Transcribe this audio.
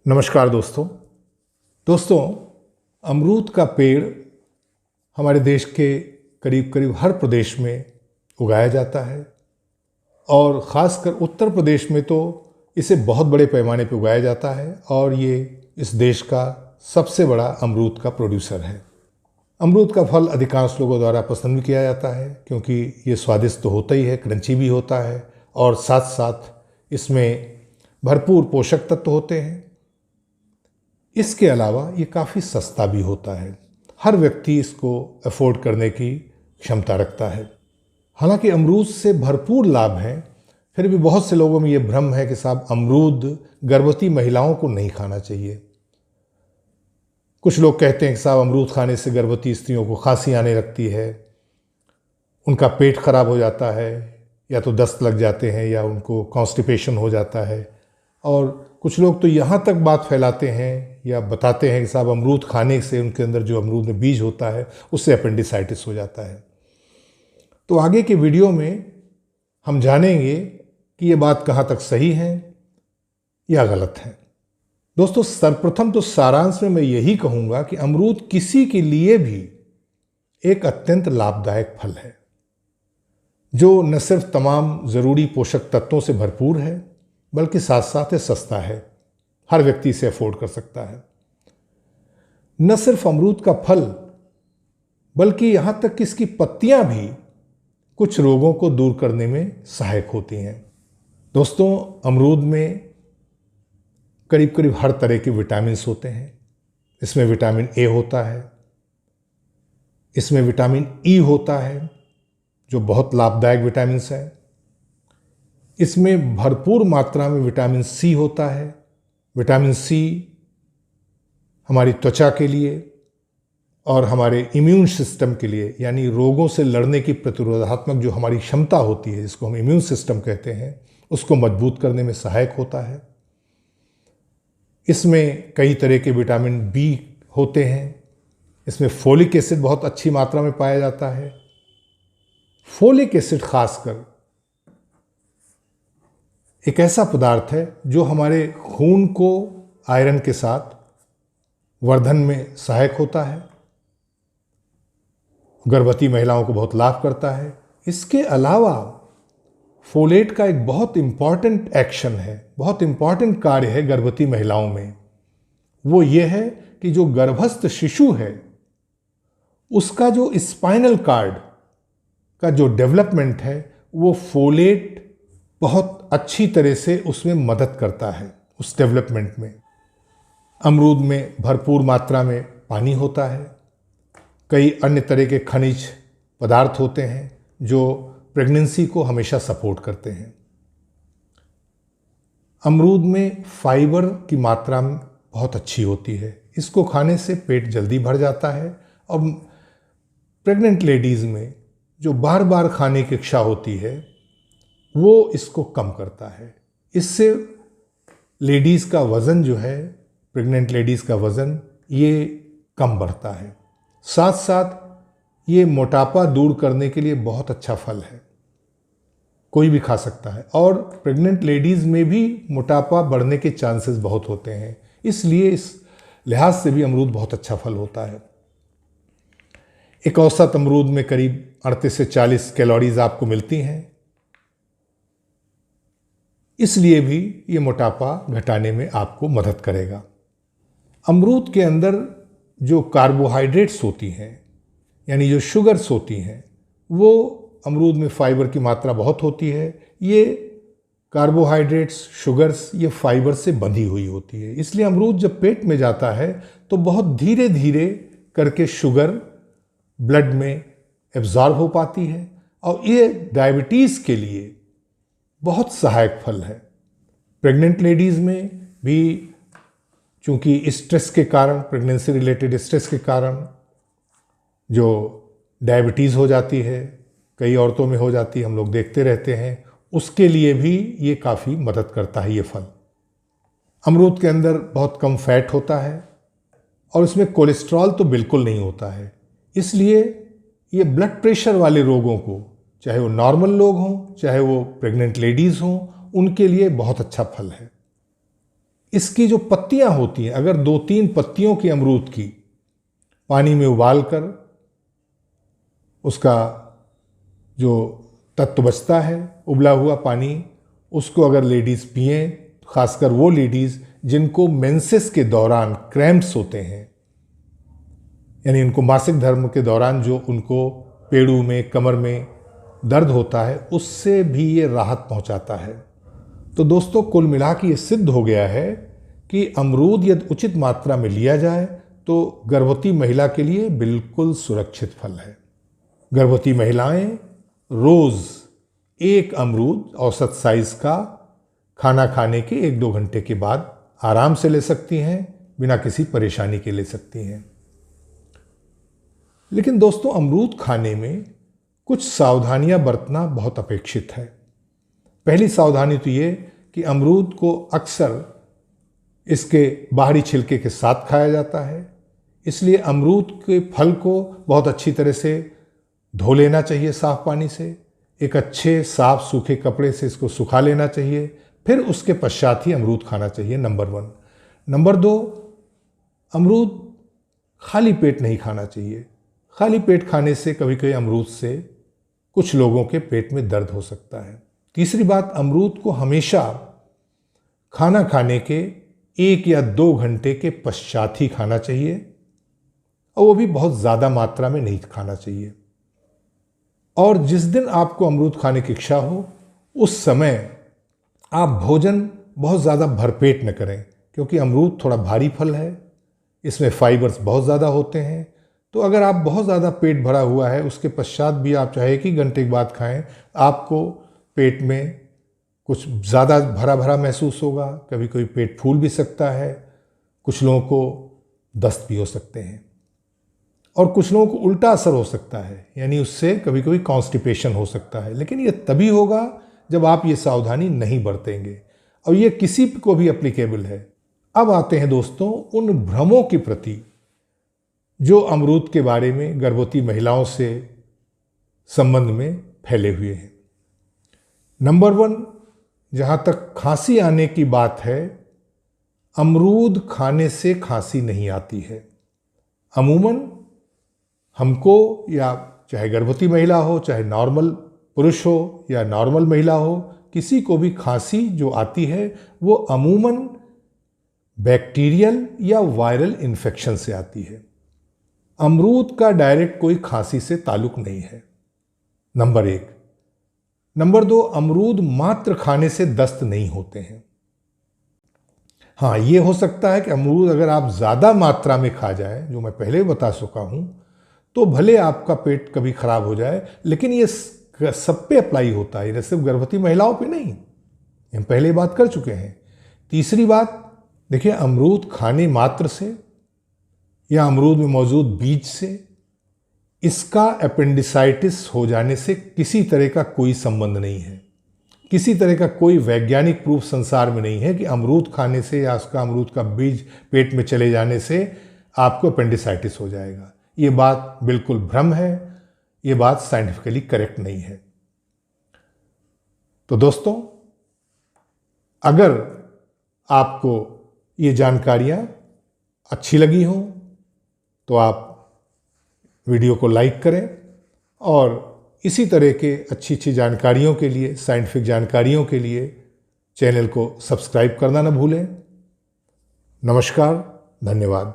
नमस्कार दोस्तों अमरूद का पेड़ हमारे देश के करीब करीब हर प्रदेश में उगाया जाता है और ख़ासकर उत्तर प्रदेश में तो इसे बहुत बड़े पैमाने पर उगाया जाता है और ये इस देश का सबसे बड़ा अमरूद का प्रोड्यूसर है। अमरूद का फल अधिकांश लोगों द्वारा पसंद भी किया जाता है क्योंकि ये स्वादिष्ट तो होता ही है, क्रंची भी होता है और साथ साथ इसमें भरपूर पोषक तत्व होते हैं। इसके अलावा ये काफ़ी सस्ता भी होता है, हर व्यक्ति इसको अफोर्ड करने की क्षमता रखता है। हालांकि अमरूद से भरपूर लाभ हैं, फिर भी बहुत से लोगों में ये भ्रम है कि साहब अमरूद गर्भवती महिलाओं को नहीं खाना चाहिए। कुछ लोग कहते हैं कि साहब अमरूद खाने से गर्भवती स्त्रियों को खांसी आने लगती है, उनका पेट खराब हो जाता है, या तो दस्त लग जाते हैं या उनको कॉन्स्टिपेशन हो जाता है। और कुछ लोग तो यहाँ तक बात फैलाते हैं या बताते हैं कि साहब अमरूद खाने से उनके अंदर जो अमरूद में बीज होता है उससे अपेंडिसाइटिस हो जाता है। तो आगे के वीडियो में हम जानेंगे कि ये बात कहाँ तक सही है या गलत है। दोस्तों सर्वप्रथम तो सारांश में मैं यही कहूँगा कि अमरूद किसी के लिए भी एक अत्यंत लाभदायक फल है जो न सिर्फ तमाम ज़रूरी पोषक तत्वों से भरपूर है बल्कि साथ साथ ये सस्ता है, हर व्यक्ति इसे अफोर्ड कर सकता है। न सिर्फ अमरूद का फल बल्कि यहाँ तक कि इसकी पत्तियाँ भी कुछ रोगों को दूर करने में सहायक होती हैं। दोस्तों अमरूद में करीब करीब हर तरह के विटामिन्स होते हैं। इसमें विटामिन ए होता है, इसमें विटामिन ई होता है जो बहुत लाभदायक विटामिन्स है, इसमें भरपूर मात्रा में विटामिन सी होता है। विटामिन सी हमारी त्वचा के लिए और हमारे इम्यून सिस्टम के लिए, यानी रोगों से लड़ने की प्रतिरोधात्मक जो हमारी क्षमता होती है जिसको हम इम्यून सिस्टम कहते हैं, उसको मजबूत करने में सहायक होता है। इसमें कई तरह के विटामिन बी होते हैं। इसमें फोलिक एसिड बहुत अच्छी मात्रा में पाया जाता है। फोलिक एसिड खासकर एक ऐसा पदार्थ है जो हमारे खून को आयरन के साथ वर्धन में सहायक होता है, गर्भवती महिलाओं को बहुत लाभ करता है। इसके अलावा फोलेट का एक बहुत इम्पॉर्टेंट एक्शन है, बहुत इम्पॉर्टेंट कार्य है गर्भवती महिलाओं में। वो ये है कि जो गर्भस्थ शिशु है उसका जो स्पाइनल कार्ड का जो डेवलपमेंट है वो फोलेट बहुत अच्छी तरह से उसमें मदद करता है, उस डेवलपमेंट में। अमरूद में भरपूर मात्रा में पानी होता है, कई अन्य तरह के खनिज पदार्थ होते हैं जो प्रेगनेंसी को हमेशा सपोर्ट करते हैं। अमरूद में फाइबर की मात्रा बहुत अच्छी होती है, इसको खाने से पेट जल्दी भर जाता है और प्रेग्नेंट लेडीज़ में जो बार बार खाने की इच्छा होती है वो इसको कम करता है। इससे लेडीज़ का वज़न जो है, प्रेग्नेंट लेडीज़ का वज़न ये कम बढ़ता है। साथ साथ ये मोटापा दूर करने के लिए बहुत अच्छा फल है, कोई भी खा सकता है। और प्रेग्नेंट लेडीज़ में भी मोटापा बढ़ने के चांसेस बहुत होते हैं, इसलिए इस लिहाज से भी अमरूद बहुत अच्छा फल होता है। एक औसत अमरूद में करीब 38 से 40 कैलोरीज आपको मिलती हैं, इसलिए भी ये मोटापा घटाने में आपको मदद करेगा। अमरूद के अंदर जो कार्बोहाइड्रेट्स होती हैं यानी जो शुगर्स होती हैं, वो अमरूद में फाइबर की मात्रा बहुत होती है। ये कार्बोहाइड्रेट्स, शुगर्स ये फाइबर से बंधी हुई होती है, इसलिए अमरूद जब पेट में जाता है तो बहुत धीरे धीरे करके शुगर ब्लड में एब्जॉर्ब हो पाती है और ये डायबिटीज़ के लिए बहुत सहायक फल है। प्रेग्नेंट लेडीज़ में भी चूँकि स्ट्रेस के कारण, प्रेगनेंसी रिलेटेड स्ट्रेस के कारण जो डायबिटीज़ हो जाती है, कई औरतों में हो जाती है, हम लोग देखते रहते हैं, उसके लिए भी ये काफ़ी मदद करता है ये फल। अमरूद के अंदर बहुत कम फैट होता है और इसमें कोलेस्ट्रॉल तो बिल्कुल नहीं होता है, इसलिए ये ब्लड प्रेशर वाले रोगों को, चाहे वो नॉर्मल लोग हों चाहे वो प्रेग्नेंट लेडीज़ हों, उनके लिए बहुत अच्छा फल है। इसकी जो पत्तियां होती हैं, अगर 2-3 पत्तियों की अमरूद की पानी में उबाल कर उसका जो तत्व बचता है, उबला हुआ पानी, उसको अगर लेडीज़ पिएं, खासकर वो लेडीज़ जिनको मेंसेस के दौरान क्रैम्प्स होते हैं, यानी उनको मासिक धर्म के दौरान जो उनको पेड़ू में, कमर में दर्द होता है, उससे भी ये राहत पहुंचाता है। तो दोस्तों, कुल मिला के ये सिद्ध हो गया है कि अमरूद यदि उचित मात्रा में लिया जाए तो गर्भवती महिला के लिए बिल्कुल सुरक्षित फल है। गर्भवती महिलाएं रोज़ 1 अमरूद औसत साइज का खाना खाने के 1-2 घंटे के बाद आराम से ले सकती हैं, बिना किसी परेशानी के ले सकती हैं। लेकिन दोस्तों, अमरूद खाने में कुछ सावधानियां बरतना बहुत अपेक्षित है। पहली सावधानी तो ये कि अमरूद को अक्सर इसके बाहरी छिलके के साथ खाया जाता है, इसलिए अमरूद के फल को बहुत अच्छी तरह से धो लेना चाहिए साफ पानी से। एक अच्छे साफ सूखे कपड़े से इसको सुखा लेना चाहिए, फिर उसके पश्चात ही अमरूद खाना चाहिए, नंबर 1। नंबर 2, अमरूद खाली पेट नहीं खाना चाहिए। खाली पेट खाने से कभी कभी अमरूद से कुछ लोगों के पेट में दर्द हो सकता है। तीसरी बात, अमरूद को हमेशा खाना खाने के 1 या 2 घंटे के पश्चात ही खाना चाहिए, और वो भी बहुत ज़्यादा मात्रा में नहीं खाना चाहिए। और जिस दिन आपको अमरूद खाने की इच्छा हो, उस समय आप भोजन बहुत ज़्यादा भरपेट न करें, क्योंकि अमरूद थोड़ा भारी फल है, इसमें फाइबर्स बहुत ज़्यादा होते हैं। तो अगर आप बहुत ज़्यादा पेट भरा हुआ है, उसके पश्चात भी आप चाहे कि घंटे के बाद खाएं, आपको पेट में कुछ ज़्यादा भरा भरा महसूस होगा, कभी कभी पेट फूल भी सकता है, कुछ लोगों को दस्त भी हो सकते हैं, और कुछ लोगों को उल्टा असर हो सकता है, यानी उससे कभी कभी कॉन्स्टिपेशन हो सकता है। लेकिन ये तभी होगा जब आप ये सावधानी नहीं बरतेंगे, और ये किसी को भी एप्लीकेबल है। अब आते हैं दोस्तों उन भ्रमों के प्रति जो अमरूद के बारे में गर्भवती महिलाओं से संबंध में फैले हुए हैं। नंबर 1, जहाँ तक खांसी आने की बात है, अमरूद खाने से खांसी नहीं आती है। अमूमन हमको, या चाहे गर्भवती महिला हो, चाहे नॉर्मल पुरुष हो या नॉर्मल महिला हो, किसी को भी खांसी जो आती है वो अमूमन बैक्टीरियल या वायरल इन्फेक्शन से आती है। अमरूद का डायरेक्ट कोई खांसी से ताल्लुक नहीं है, नंबर 1। नंबर 2, अमरूद मात्र खाने से दस्त नहीं होते हैं। हाँ, ये हो सकता है कि अमरूद अगर आप ज़्यादा मात्रा में खा जाए, जो मैं पहले भी बता चुका हूँ, तो भले आपका पेट कभी खराब हो जाए, लेकिन ये सब पे अप्लाई होता है, ये सिर्फ गर्भवती महिलाओं पे नहीं, हम पहले बात कर चुके हैं। तीसरी बात, देखिए, अमरूद खाने मात्र से या अमरूद में मौजूद बीज से इसका अपेंडिसाइटिस हो जाने से किसी तरह का कोई संबंध नहीं है। किसी तरह का कोई वैज्ञानिक प्रूफ संसार में नहीं है कि अमरूद खाने से या उसका अमरूद का बीज पेट में चले जाने से आपको अपेंडिसाइटिस हो जाएगा। ये बात बिल्कुल भ्रम है, ये बात साइंटिफिकली करेक्ट नहीं है। तो दोस्तों, अगर आपको ये जानकारियाँ अच्छी लगी हों तो आप वीडियो को लाइक करें, और इसी तरह के अच्छी अच्छी जानकारियों के लिए, साइंटिफिक जानकारियों के लिए चैनल को सब्सक्राइब करना न भूलें। नमस्कार, धन्यवाद।